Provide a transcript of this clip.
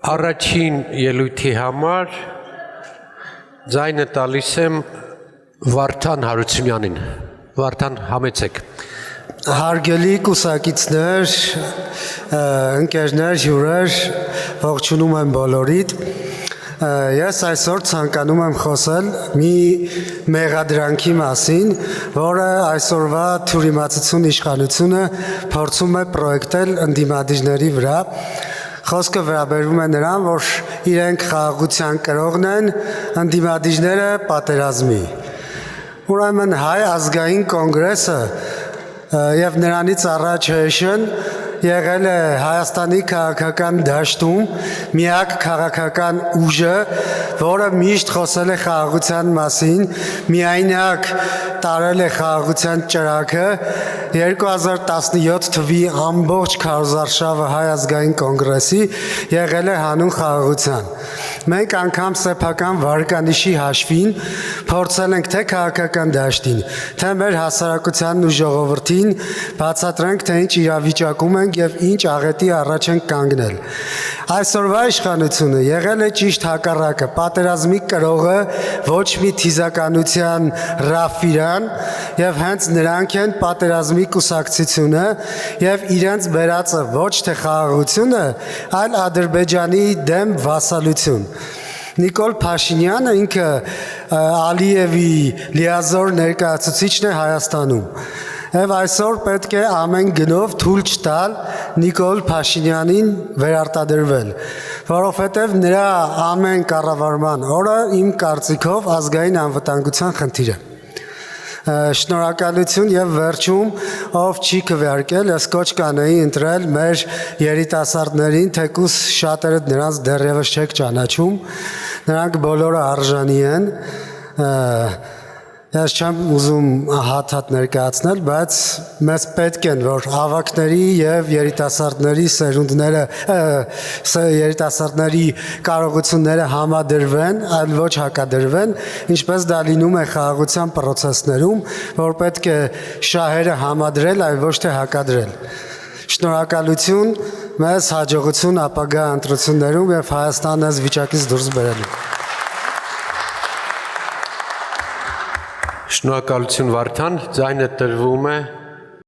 Առաջին ելույթի համար ձայնը տալիս եմ Վարդան Հարությունյանին։ Վարդան, համեցեք։ Հարգելի կուսակիցներ, ընկերներ, հյուրեր, ողջունում եմ բոլորիդ։ Ես այսօր ցանկանում եմ խոսել մի մեղադրանքի մասին, որը այսօրվա թյուրիմացություն իշխանությունը փորձում է պրոյեկտել ընդդիմադիրների վրա։ Խոսքը վերաբերում է նրան, որ իրենք խաղաղության կրողն են, ընդդիմադիրները պատերազմի։ Ուրեմն Հայ ազգային կոնգրեսը եւ նրանից առաջ ՀՀՇ-ն եղել է Հայաստանի քաղաքական դաշտում միակ քաղաքական ուժը, որը միշտ խոսել է խաղաղության մասին, միայնակ տարել է խաղաղության ճրագը, 2017 թվի ամբողջ քարոզարշավը Հայ ազգային կոնգրեսի եղել է հանուն խաղաղության։ Մենք անգամ սեփական վարկանիշի հաշվին փորձել ենք թե քաղաքական դաշտին, թե մեր հասարակությանն ու ժողովրդին բացատրենք, թե ինչ իրավիճակում ենք եւ ինչ աղետի առաջ ենք կանգնել։ Այսօրվա իշխանությունը եղել է ճիշտ հակառակը, պատերազմի կրողը, ոչ մի թիզականության ռաֆիրան եւ հենց նրանք են պատերազմի կուսակցությունը եւ իրենց բերածը ոչ թե խաղաղությունը, այլ Ադրբեջանի դեմ վասալություն։ Նիկոլ Փաշինյանը ինքը Ալիևի լիազոր ներկայացուցիչն է Հայաստանում։ Եվ այսօր պետք է ամեն գնով թույլ չտալ Նիկոլ Փաշինյանին վերարտադրվել, որովհետև նրա ամեն կառավարման օրը իմ կարծիքով ազգային անվտանգության խնդիր է։ Շնորհակալություն եւ վերջում ով չի քվեարկել, ես կոչ կանեի ընտրել մեր երիտասարդներին, թեկուզ շատերը նրանց դեռևս չեք ճանաչում, նրանք բոլորը արժանի են։ Ես չեմ ուզում հատ ներկայացնել, բայց մեզ պետք են, որ ավակների եւ երիտասարդների սերունդները, երիտասարդների կարողությունները համադրվեն, այլ ոչ հակադրվեն, ինչպես դա լինում է խաղաղության process-ներում, որ պետք է շահերը համադրել, այլ ոչ թե հակադրել։ Շնորհակալություն, մեզ հաջողություն ապագա ընտրություններում եւ Հայաստանը այս վիճակից դուրս բերելու։ Շնորհակալություն Վարդան, ձայնը տրվում է